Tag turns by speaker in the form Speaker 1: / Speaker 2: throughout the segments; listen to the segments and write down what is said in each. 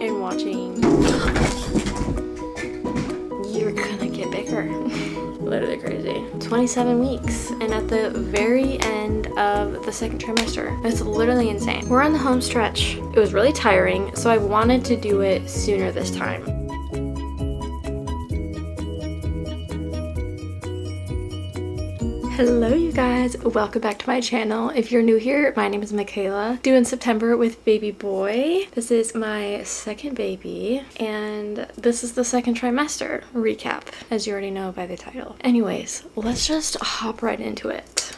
Speaker 1: and watching. You're gonna get bigger. Literally crazy. 27 weeks and at the very end of the second trimester. It's literally insane. We're on the home stretch. It was really tiring, so I wanted to do it sooner this time. Hello you guys, welcome back to my channel. If you're new here, my name is Michaela. Due in September with baby boy. This is my second baby and this is the second trimester recap, as you already know by the title. Anyways, let's just hop right into it.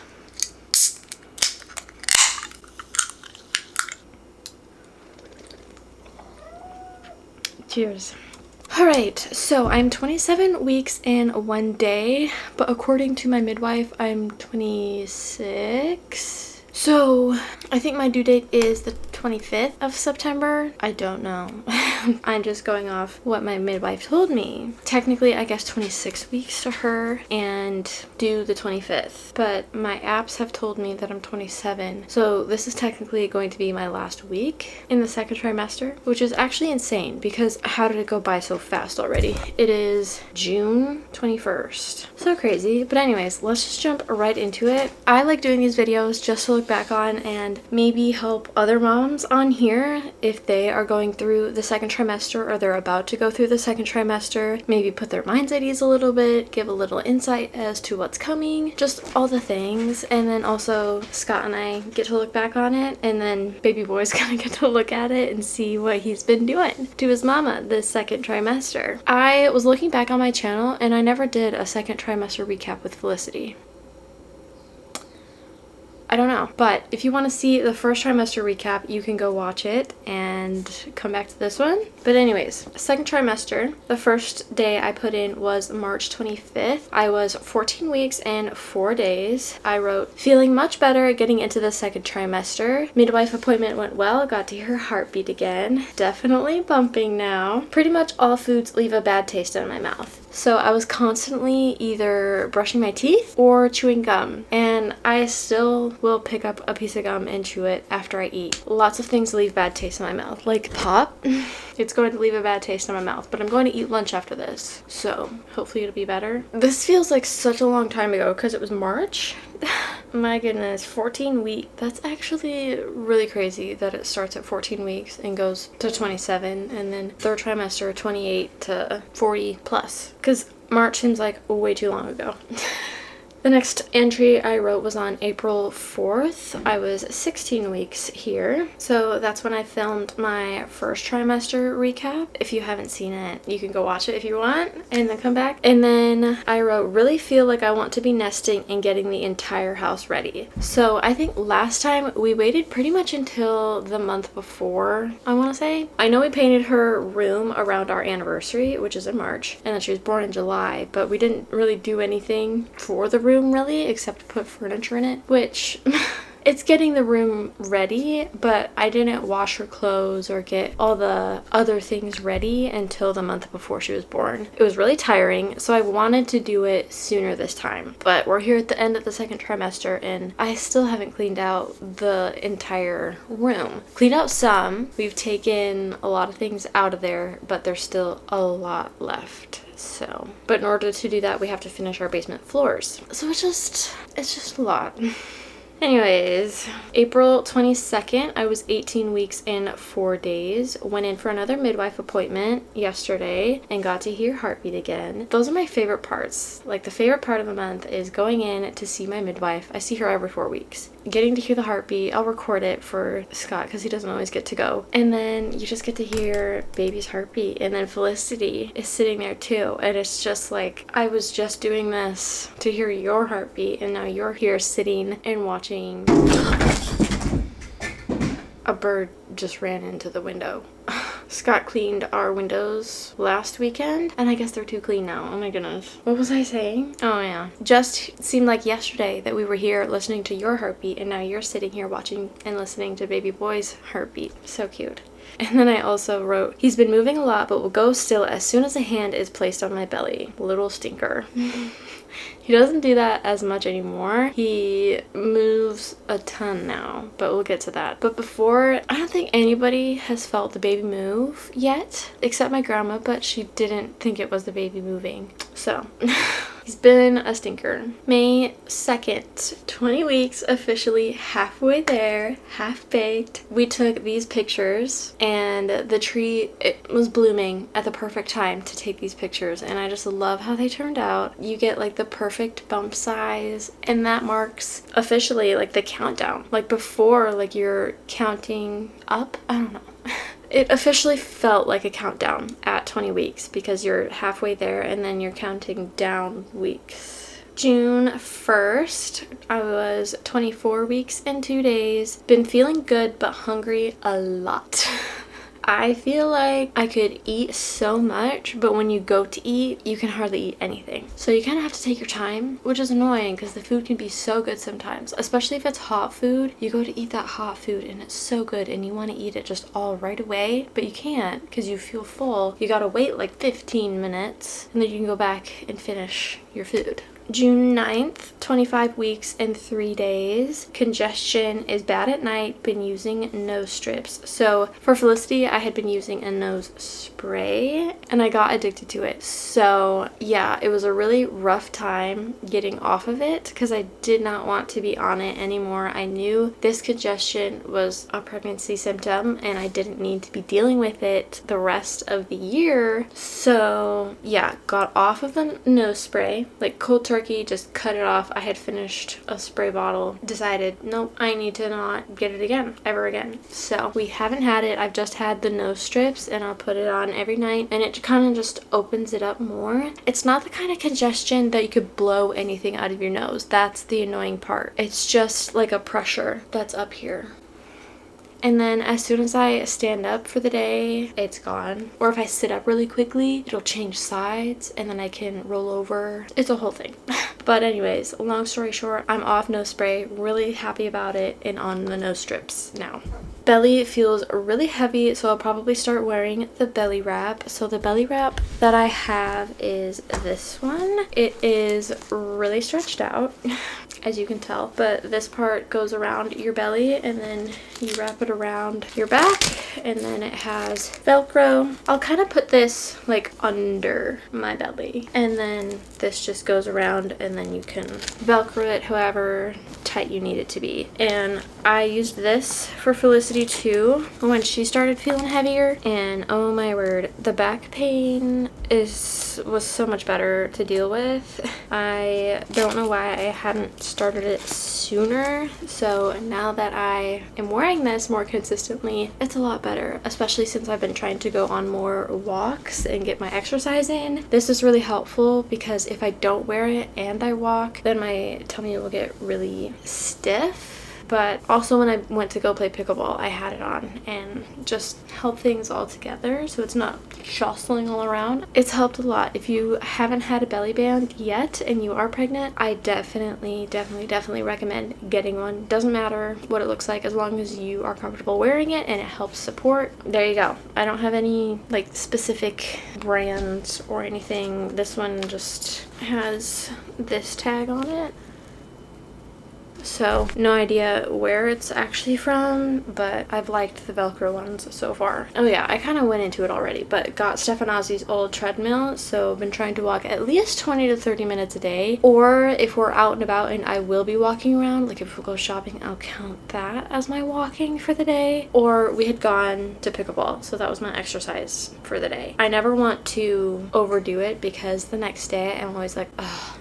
Speaker 1: Cheers. Alright, so I'm 27 weeks and 1 day, but according to my midwife, I'm 26. So I think my due date is the 25th of September. I don't know. I'm just going off what my midwife told me. Technically, I guess 26 weeks to her and due the 25th, but my apps have told me that I'm 27. So this is technically going to be my last week in the second trimester, which is actually insane because how did it go by so fast already? It is June 21st. So crazy. But anyways, let's just jump right into it. I like doing these videos just to look back on and maybe help other moms on here if they are going through the second trimester or they're about to go through the second trimester. Maybe put their minds at ease a little bit, give a little insight as to what's coming, just all the things. And then also Scott and I get to look back on it, and then baby boy's gonna get to look at it and see what he's been doing to his mama this second trimester. I was looking back on my channel and I never did a second trimester recap with Felicity. I don't know, but if you want to see the first trimester recap, you can go watch it and come back to this one. But anyways, second trimester, the first day I put in was March 25th. I was 14 weeks and 4 days. I wrote, feeling much better getting into the second trimester. Midwife appointment went well, got to hear heartbeat again. Definitely bumping now. Pretty much all foods leave a bad taste in my mouth. So I was constantly either brushing my teeth or chewing gum, and I still will pick up a piece of gum and chew it after I eat. Lots of things leave bad taste in my mouth, like pop. It's going to leave a bad taste in my mouth, but I'm going to eat lunch after this, so hopefully it'll be better. This feels like such a long time ago because it was March. My goodness, 14 weeks. That's actually really crazy that it starts at 14 weeks and goes to 27, and then third trimester 28 to 40 plus, because March seems like way too long ago. The next entry I wrote was on April 4th. I was 16 weeks here. So that's when I filmed my first trimester recap. If you haven't seen it, you can go watch it if you want and then come back. And then I wrote, really feel like I want to be nesting and getting the entire house ready. So I think last time we waited pretty much until the month before, I want to say. I know we painted her room around our anniversary, which is in March, and then she was born in July, but we didn't really do anything for the room really except put furniture in it, which it's getting the room ready, but I didn't wash her clothes or get all the other things ready until the month before she was born. It was really tiring, so I wanted to do it sooner this time, but we're here at the end of the second trimester and I still haven't cleaned out the entire room. Cleaned out some. We've taken a lot of things out of there, but there's still a lot left. So, but in order to do that, we have to finish our basement floors. So it's just a lot. Anyways, April 22nd, I was 18 weeks and 4 days. Went in for another midwife appointment yesterday and got to hear heartbeat again. Those are my favorite parts. Like, the favorite part of the month is going in to see my midwife. I see her every 4 weeks. Getting to hear the heartbeat, I'll record it for Scott because he doesn't always get to go. And then you just get to hear baby's heartbeat. And then Felicity is sitting there too. And it's just like, I was just doing this to hear your heartbeat and now you're here sitting and watching. A bird just ran into the window. Scott cleaned our windows last weekend, and I guess they're too clean now. Oh my goodness. What was I saying? Oh yeah. Just seemed like yesterday that we were here listening to your heartbeat, and now you're sitting here watching and listening to baby boy's heartbeat. So cute. And then I also wrote, he's been moving a lot, but will go still as soon as a hand is placed on my belly. Little stinker. He doesn't do that as much anymore. He moves a ton now, but we'll get to that. But before, I don't think anybody has felt the baby move yet, except my grandma, but she didn't think it was the baby moving. So he's been a stinker. May 2nd, 20 weeks, officially halfway there, half baked. We took these pictures and the tree, it was blooming at the perfect time to take these pictures, and I just love how they turned out. You get like the perfect bump size, and that marks officially like the countdown. Like before, like you're counting up, I don't know. It officially felt like a countdown at 20 weeks because you're halfway there and then you're counting down weeks. June 1st, I was 24 weeks and 2 days. Been feeling good but hungry a lot. I feel like I could eat so much, but when you go to eat, you can hardly eat anything. So you kind of have to take your time, which is annoying because the food can be so good sometimes, especially if it's hot food. You go to eat that hot food and it's so good and you want to eat it just all right away, but you can't because you feel full. You gotta wait like 15 minutes and then you can go back and finish your food. June 9th, 25 weeks and 3 days. Congestion is bad at night. Been using nose strips. So for Felicity, I had been using a nose spray and I got addicted to it. So yeah, it was a really rough time getting off of it because I did not want to be on it anymore. I knew this congestion was a pregnancy symptom and I didn't need to be dealing with it the rest of the year. So yeah, got off of the nose spray, like cold turkey, just cut it off. I had finished a spray bottle, decided nope, I need to not get it again, ever again. So we haven't had it. I've just had the nose strips and I'll put it on every night and it kind of just opens it up more. It's not the kind of congestion that you could blow anything out of your nose. That's the annoying part. It's just like a pressure that's up here. And then as soon as I stand up for the day, it's gone. Or if I sit up really quickly, it'll change sides and then I can roll over. It's a whole thing. But anyways, long story short, I'm off nose spray, really happy about it, and on the nose strips now. Belly feels really heavy, so I'll probably start wearing the belly wrap. So the belly wrap that I have is this one. It is really stretched out, as you can tell, but this part goes around your belly and then you wrap it around your back, and then it has Velcro. I'll kind of put this like under my belly, and then this just goes around and then you can Velcro it however tight you need it to be. And I used this for Felicity too when she started feeling heavier, and oh my word, the back pain was so much better to deal with. I don't know why I hadn't started it sooner. So now that I am wearing this more consistently, it's a lot better, especially since I've been trying to go on more walks and get my exercise in. This is really helpful because if I don't wear it and I walk, then my tummy will get really stiff. But also when I went to go play pickleball, I had it on and just helped things all together so it's not jostling all around. It's helped a lot. If you haven't had a belly band yet and you are pregnant, I definitely recommend getting one. Doesn't matter what it looks like as long as you are comfortable wearing it and it helps support. There you go. I don't have any like specific brands or anything. This one just has this tag on it. So no idea where it's actually from, but I've liked the Velcro ones so far. Oh yeah, I kind of went into it already, but got Stefanazzi's old treadmill, so I've been trying to walk at least 20 to 30 minutes a day. Or if we're out and about and I will be walking around, like if we go shopping, I'll count that as my walking for the day. Or we had gone to pickleball, so that was my exercise for the day. I never want to overdo it because the next day I'm always like, ugh,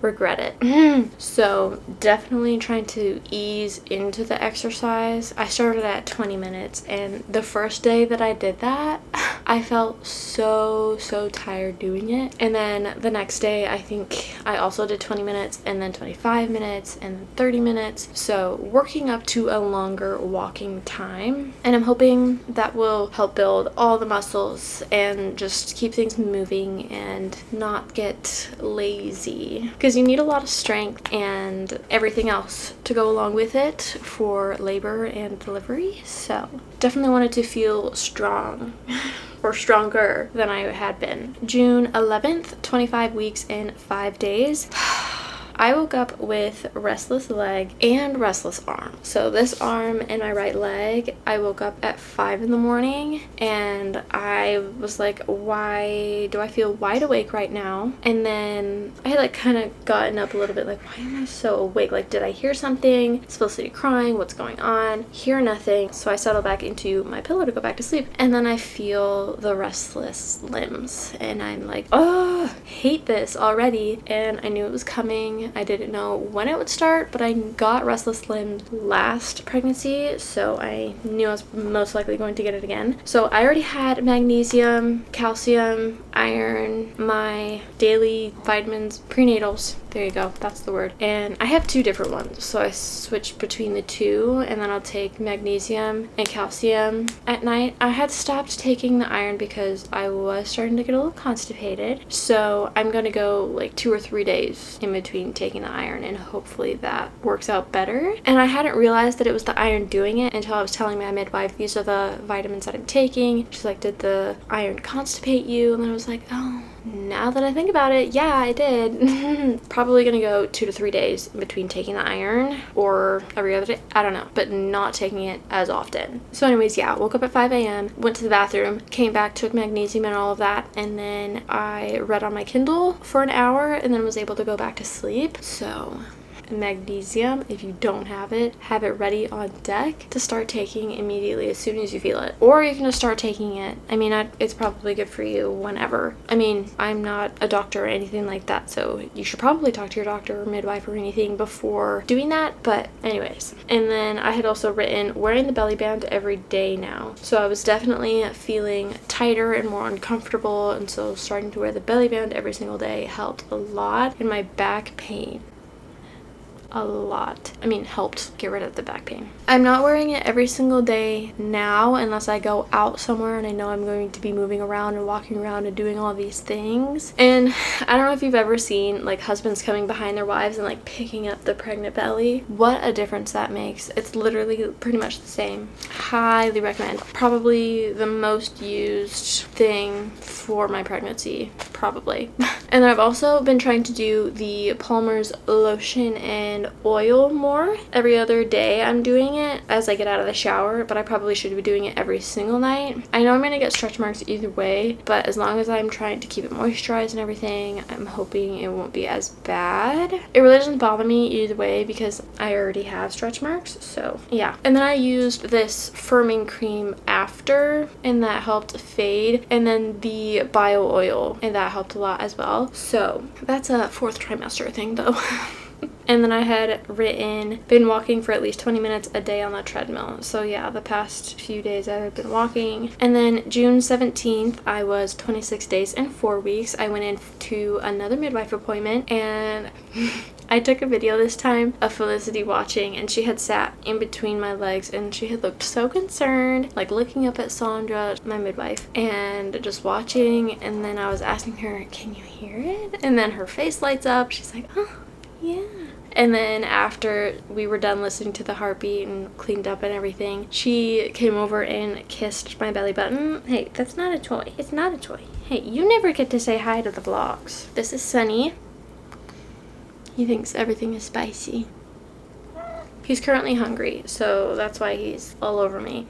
Speaker 1: regret it. So definitely trying to ease into the exercise. I started at 20 minutes and the first day that I did that, I felt so tired doing it. And then the next day I think I also did 20 minutes and then 25 minutes and then 30 minutes. So working up to a longer walking time, and I'm hoping that will help build all the muscles and just keep things moving and not get lazy. Because because you need a lot of strength and everything else to go along with it for labor and delivery. So definitely wanted to feel strong or stronger than I had been. June 11th, 25 weeks and 5 days. I woke up with restless leg and restless arm. So this arm and my right leg, I woke up at 5 in the morning and I was like, why do I feel wide awake right now? And then I had like kind of gotten up a little bit like, why am I so awake? Like, did I hear something? Is Felicity crying? What's going on? Hear nothing. So I settle back into my pillow to go back to sleep. And then I feel the restless limbs and I'm like, oh, hate this already. And I knew it was coming. I didn't know when it would start, but I got restless limbs last pregnancy, so I knew I was most likely going to get it again. So I already had magnesium, calcium, iron, my daily vitamins, prenatals. There you go, that's the word. And I have 2 different ones, so I switched between the 2, and then I'll take magnesium and calcium at night. I had stopped taking the iron because I was starting to get a little constipated, so I'm gonna go like 2 or 3 days in between taking the iron, and hopefully that works out better. And I hadn't realized that it was the iron doing it until I was telling my midwife, these are the vitamins that I'm taking. She's like, did the iron constipate you? And then I was like, oh, now that I think about it, yeah, I did. Probably gonna go 2 to 3 days in between taking the iron, or every other day, I don't know, but not taking it as often. So anyways, yeah, woke up at 5 a.m, went to the bathroom, came back, took magnesium and all of that, and then I read on my Kindle for an hour and then was able to go back to sleep. So magnesium, if you don't have it ready on deck to start taking immediately as soon as you feel it, or you can just start taking it. I mean, it's probably good for you whenever. I mean, I'm not a doctor or anything like that, so you should probably talk to your doctor or midwife or anything before doing that, but anyways. And then I had also written wearing the belly band every day now, so I was definitely feeling tighter and more uncomfortable, and so starting to wear the belly band every single day helped a lot. And my back pain, a lot. I mean, helped get rid of the back pain. I'm not wearing it every single day now unless I go out somewhere and I know I'm going to be moving around and walking around and doing all these things. And I don't know if you've ever seen like husbands coming behind their wives and like picking up the pregnant belly. What a difference that makes. It's literally pretty much the same. Highly recommend. Probably the most used thing for my pregnancy, probably. And then I've also been trying to do the Palmer's lotion and oil more. Every other day I'm doing it as I get out of the shower, but I probably should be doing it every single night. I know I'm gonna get stretch marks either way, but as long as I'm trying to keep it moisturized and everything, I'm hoping it won't be as bad. It really doesn't bother me either way because I already have stretch marks, so yeah. And then I used this firming cream after, and that helped fade, and then the bio oil, and that helped a lot as well. So that's a 4th trimester thing though. And then I had been walking for at least 20 minutes a day on the treadmill. So yeah, the past few days I've been walking. And then June 17th, I was 26 days and 4 weeks. I went in to another midwife appointment, and I took a video this time of Felicity watching, and she had sat in between my legs and she had looked so concerned, like looking up at Sandra, my midwife, and just watching. And then I was asking her, can you hear it? And then her face lights up. She's like, oh, yeah. And then after we were done listening to the heartbeat and cleaned up and everything, she came over and kissed my belly button. Hey, that's not a toy. It's not a toy. Hey, you never get to say hi to the vlogs. This is Sunny. He thinks everything is spicy. He's currently hungry, so that's why he's all over me.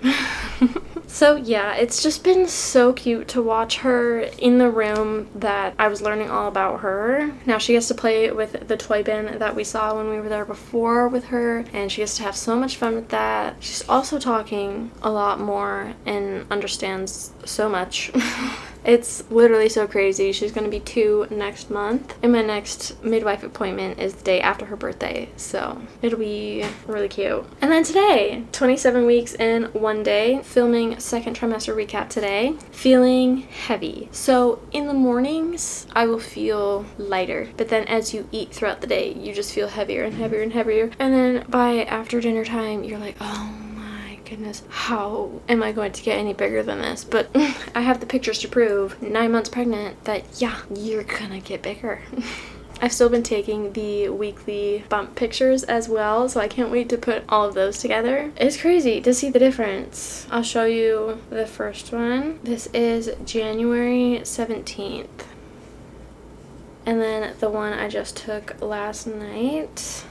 Speaker 1: So yeah, it's just been so cute to watch her in the room that I was learning all about her. Now she gets to play with the toy bin that we saw when we were there before with her, and she gets to have so much fun with that. She's also talking a lot more and understands so much. It's literally so crazy. She's going to be 2 next month, and my next midwife appointment is the day after her birthday, so it'll be really cute. And then today, 27 weeks and 1 day, filming 2nd trimester recap today, feeling heavy. So in the mornings, I will feel lighter, but then as you eat throughout the day, you just feel heavier and heavier and heavier, and then by after dinner time, you're like, oh goodness, how am I going to get any bigger than this? But I have the pictures to prove, 9 months pregnant, that yeah, you're gonna get bigger. I've still been taking the weekly bump pictures as well, so I can't wait to put all of those together. It's crazy to see the difference. I'll show you the first one. This is January 17th. And then the one I just took last night.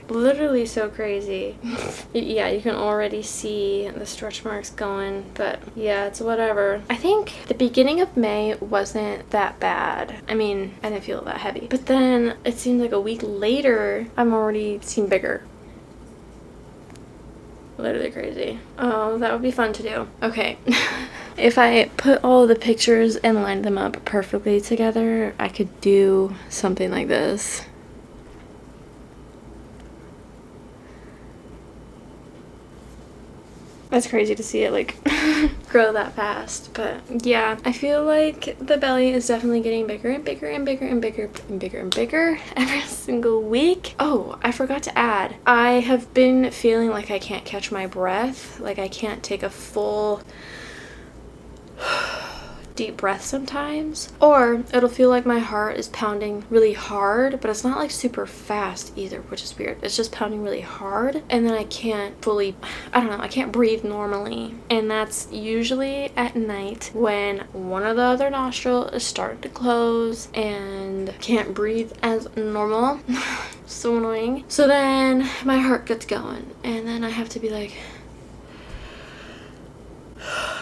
Speaker 1: Literally so crazy. Yeah, you can already see the stretch marks going, but yeah, it's whatever. I think the beginning of May wasn't that bad. I mean, I didn't feel that heavy, but then it seemed like a week later I'm already seeing bigger. Literally crazy. Oh, that would be fun to do. Okay. If I put all the pictures and lined them up perfectly together, I could do something like this. That's crazy to see it like grow that fast, but yeah, I feel like the belly is definitely getting bigger and bigger and bigger and bigger and bigger and bigger every single week. Oh, I forgot to add, I have been feeling like I can't catch my breath, like I can't take a full deep breath sometimes, or it'll feel like my heart is pounding really hard, but it's not like super fast either, which is weird. It's just pounding really hard, and then I can't fully, I don't know, I can't breathe normally, and that's usually at night when one of the other nostril is starting to close and can't breathe as normal. So annoying. So then my heart gets going, and then I have to be like,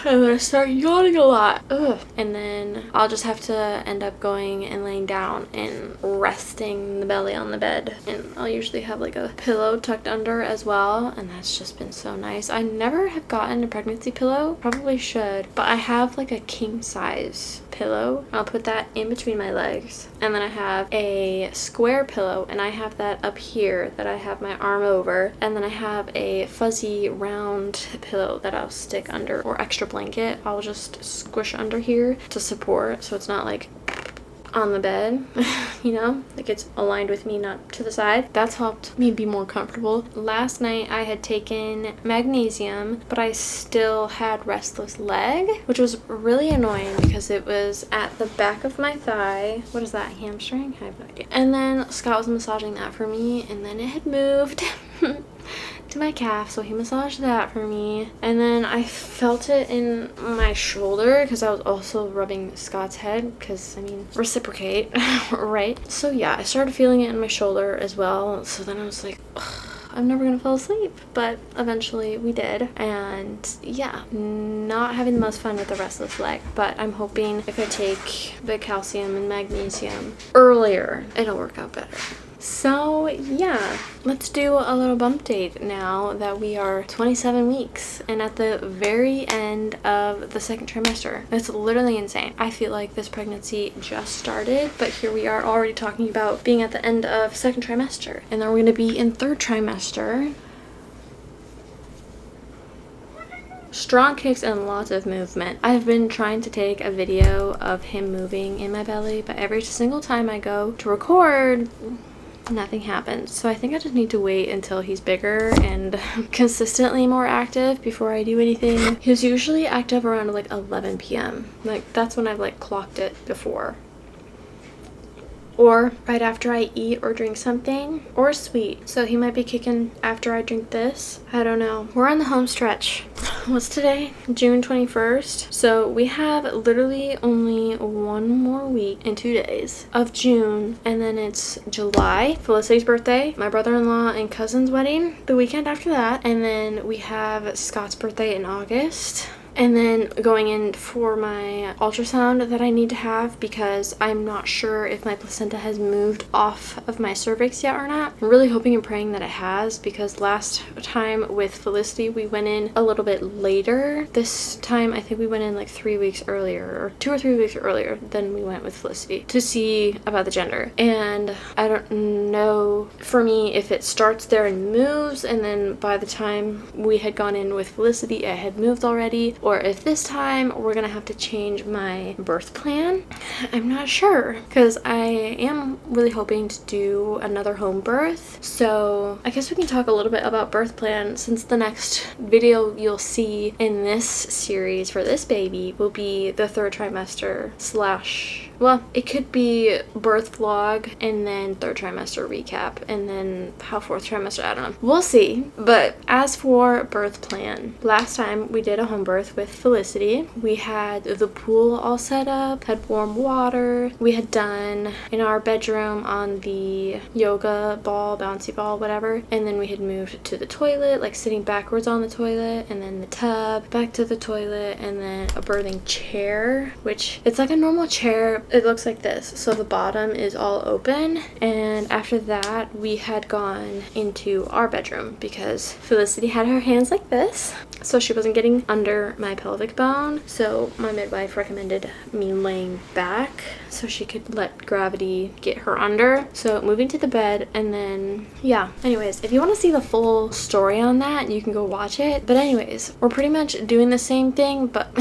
Speaker 1: and then I start yawning a lot. Ugh. And then I'll just have to end up going and laying down and resting the belly on the bed. And I'll usually have like a pillow tucked under as well. And that's just been so nice. I never have gotten a pregnancy pillow. Probably should. But I have like a king size pillow. I'll put that in between my legs. And then I have a square pillow. And I have that up here that I have my arm over. And then I have a fuzzy round pillow that I'll stick under, or extra blanket I'll just squish under here to support, so it's not like on the bed, you know, like it's aligned with me, not to the side. That's helped me be more comfortable. Last night I had taken magnesium, but I still had restless leg, which was really annoying because it was at the back of my thigh. What is that, hamstring? I have no idea. And then Scott was massaging that for me, and then it had moved to my calf, so he massaged that for me, and then I felt it in my shoulder because I was also rubbing Scott's head, because I mean, reciprocate. Right? So yeah, I started feeling it in my shoulder as well, so then I was like, ugh, I'm never gonna fall asleep, but eventually we did. And yeah, not having the most fun with the restless leg, but I'm hoping if I take the calcium and magnesium earlier, it'll work out better. So yeah, let's do a little bump date now that we are 27 weeks and at the very end of the second trimester. It's literally insane. I feel like this pregnancy just started, but here we are already talking about being at the end of second trimester, and then we're going to be in third trimester. Strong kicks and lots of movement. I've been trying to take a video of him moving in my belly, but every single time I go to record, nothing happens. So I think I just need to wait until he's bigger and consistently more active before I do anything. He's usually active around like 11 p.m. Like that's when I've like clocked it before. Or right after I eat or drink something, or sweet. So he might be kicking after I drink this. I don't know. We're on the home stretch. What's today? June 21st. So we have literally only one more week and 2 days of June, and then it's July, Felicity's birthday, my brother-in-law and cousin's wedding the weekend after that, and then we have Scott's birthday in August. And then going in for my ultrasound that I need to have because I'm not sure if my placenta has moved off of my cervix yet or not. I'm really hoping and praying that it has, because last time with Felicity we went in a little bit later. This time I think we went in like 3 weeks earlier, or 2 or 3 weeks earlier than we went with Felicity, to see about the gender. And I don't know for me if it starts there and moves, and then by the time we had gone in with Felicity it had moved already, or if this time we're gonna have to change my birth plan. I'm not sure, because I am really hoping to do another home birth. So I guess we can talk a little bit about birth plan, since the next video you'll see in this series for this baby will be the 3rd trimester slash, well, it could be birth vlog and then 3rd trimester recap and then how 4th trimester, I don't know. We'll see. But as for birth plan, last time we did a home birth with Felicity. We had the pool all set up, had warm water. We had done in our bedroom on the yoga ball, bouncy ball, whatever. And then we had moved to the toilet, like sitting backwards on the toilet, and then the tub, back to the toilet, and then a birthing chair, which it's like a normal chair. It looks like this. So the bottom is all open. And after that, we had gone into our bedroom because Felicity had her hands like this, so she wasn't getting under my pelvic bone. So my midwife recommended me laying back so she could let gravity get her under. So moving to the bed, and then yeah. Anyways, if you want to see the full story on that, you can go watch it. But anyways, we're pretty much doing the same thing, but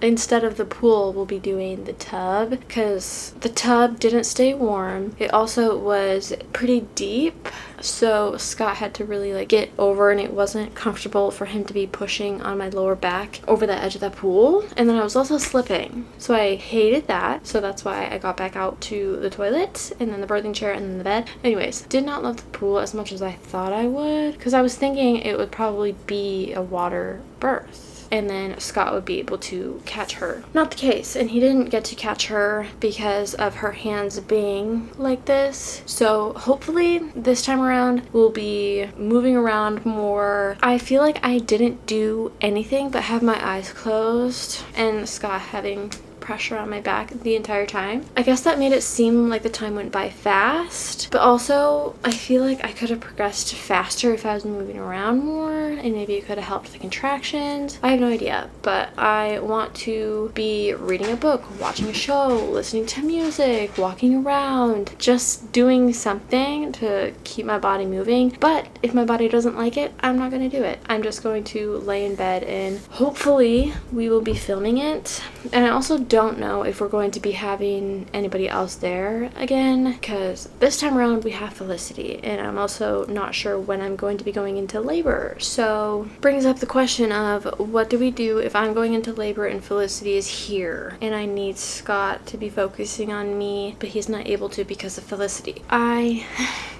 Speaker 1: instead of the pool, we'll be doing the tub, because the tub didn't stay warm. It also was pretty deep, so Scott had to really like get over, and it wasn't comfortable for him to be pushing on my lower back over the edge of the pool. And then I was also slipping, so I hated that. So that's why I got back out to the toilet and then the birthing chair and then the bed. Anyways, did not love the pool as much as I thought I would, because I was thinking it would probably be a water birth and then Scott would be able to catch her. Not the case, and he didn't get to catch her because of her hands being like this. So hopefully this time around we'll be moving around more. I feel like I didn't do anything but have my eyes closed and Scott having pressure on my back the entire time. I guess that made it seem like the time went by fast, but also I feel like I could have progressed faster if I was moving around more, and maybe it could have helped the contractions. I have no idea, but I want to be reading a book, watching a show, listening to music, walking around, just doing something to keep my body moving. But if my body doesn't like it, I'm not going to do it. I'm just going to lay in bed, and hopefully we will be filming it. And I also don't know if we're going to be having anybody else there again, because this time around we have Felicity, and I'm also not sure when I'm going to be going into labor. So brings up the question of what do we do if I'm going into labor and Felicity is here and I need Scott to be focusing on me, but he's not able to because of Felicity. I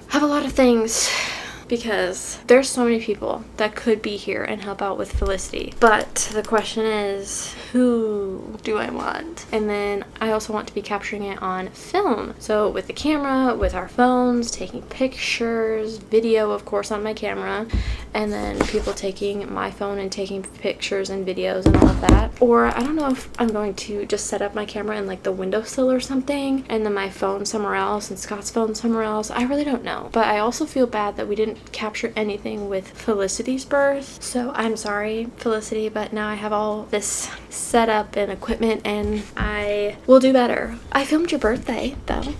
Speaker 1: have a lot of things, because there's so many people that could be here and help out with Felicity. But the question is, who do I want? And then I also want to be capturing it on film. So with the camera, with our phones, taking pictures, video of course on my camera, and then people taking my phone and taking pictures and videos and all of that. Or I don't know if I'm going to just set up my camera in like the windowsill or something, and then my phone somewhere else and Scott's phone somewhere else. I really don't know. But I also feel bad that we didn't capture anything with Felicity's birth. So I'm sorry, Felicity, but now I have all this set up and equipment and I will do better. I filmed your birthday though.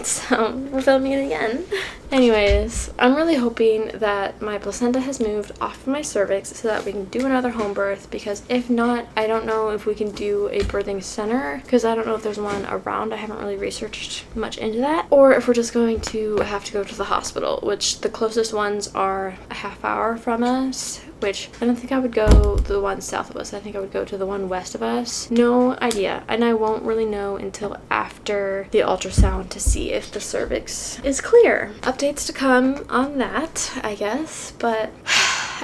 Speaker 1: So we're filming it again. Anyways, I'm really hoping that my placenta has moved off of my cervix so that we can do another home birth, because if not, I don't know if we can do a birthing center, because I don't know if there's one around. I haven't really researched much into that. Or if we're just going to have to go to the hospital, which the closest ones are a half hour from us, which I don't think I would go the one south of us. I think I would go to the one west of us. No idea. And I won't really know until after the ultrasound to see if the cervix is clear. Updates to come on that, I guess. But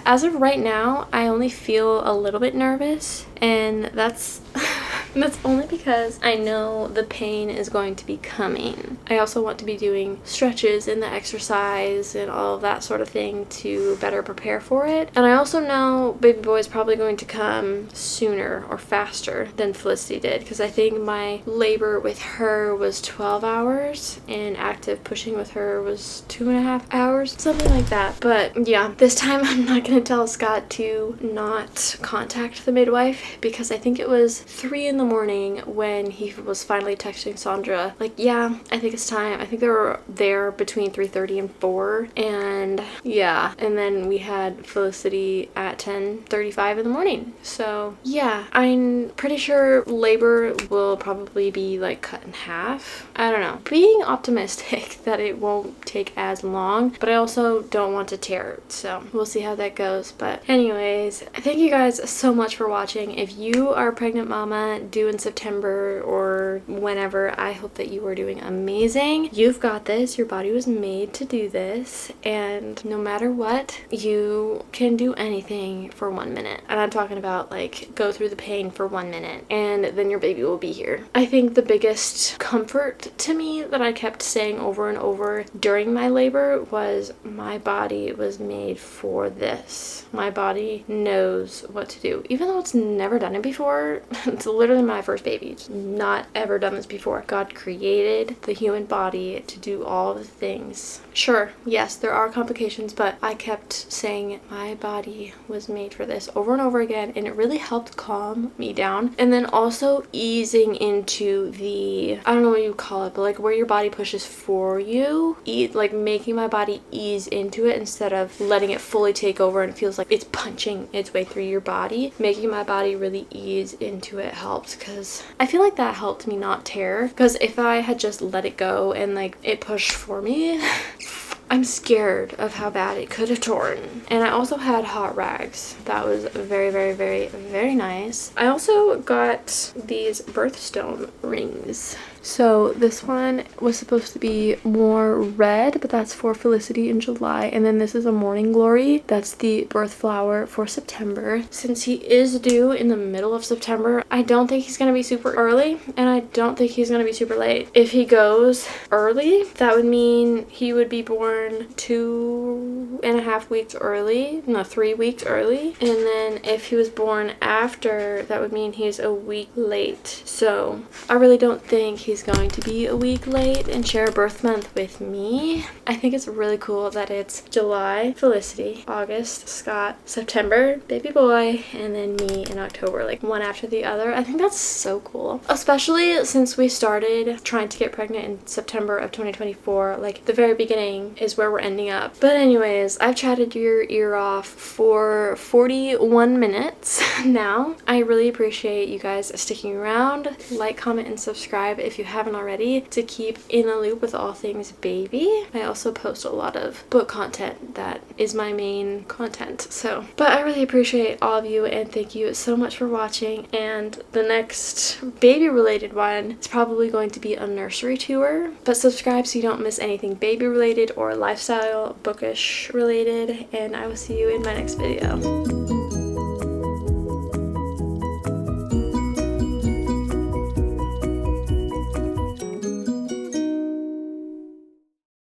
Speaker 1: as of right now, I only feel a little bit nervous, and that's that's only because I know the pain is going to be coming. I also want to be doing stretches and the exercise and all of that sort of thing to better prepare for it. And I also know baby boy is probably going to come sooner or faster than Felicity did, because I think my labor with her was 12 hours and active pushing with her was 2.5 hours, something like that. But yeah, this time I'm not going to tell Scott to not contact the midwife, because I think it was 3 in the morning when he was finally texting Sandra, like, yeah, I think it's time. I think they were there between 3:30 and 4. And yeah, and then we had Felicity at 10:35 in the morning. So yeah, I'm pretty sure labor will probably be like cut in half. I don't know. Being optimistic that it won't take as long, but I also don't want to tear it. So we'll see how that goes. But anyways, thank you guys so much for watching. If you are a pregnant mama due in September or whenever, I hope that you are doing amazing. You've got this. Your body was made to do this, and no matter what, you can do anything for 1 minute. And I'm talking about like go through the pain for 1 minute and then your baby will be here. I think the biggest comfort to me that I kept saying over and over during my labor was my body was made for this. My body knows what to do. Even though it's never done it before, it's literally my first baby. It's not ever done this before. God created the human body to do all the things. Sure, yes, there are complications, but I kept saying my body was made for this over and over again, and it really helped calm me down. And then also easing into the, I don't know what you call it, but like where your body pushes for you, like making my body ease into it instead of letting it fully take over and it feels like it's punching its way through your body. Making my body really ease into it helped, because I feel like that helped me not tear, because if I had just let it go and like it pushed for me, I'm scared of how bad it could have torn. And I also had hot rags. That was very, very, very, very nice. I also got these birthstone rings. So this one was supposed to be more red, but that's for Felicity in July. And then this is a morning glory. That's the birth flower for September. Since he is due in the middle of September, I don't think he's going to be super early, and I don't think he's going to be super late. If he goes early, that would mean he would be born 2.5 weeks early. No, 3 weeks early. And then if he was born after, that would mean he's a week late. So I really don't think he's going to be a week late and share a birth month with me. I think it's really cool that it's July, Felicity, August, Scott, September, baby boy, and then me in October, like one after the other. I think that's so cool. Especially since we started trying to get pregnant in September of 2024, like the very beginning is where we're ending up. But anyways, I've chatted your ear off for 41 minutes now. I really appreciate you guys sticking around. Like, comment, and subscribe if you haven't already to keep in the loop with all things baby. I also post a lot of book content that is my main content. So, but I really appreciate all of you, and thank you so much for watching. And the next baby related one is probably going to be a nursery tour, but subscribe so you don't miss anything baby related or lifestyle bookish related, and I will see you in my next video.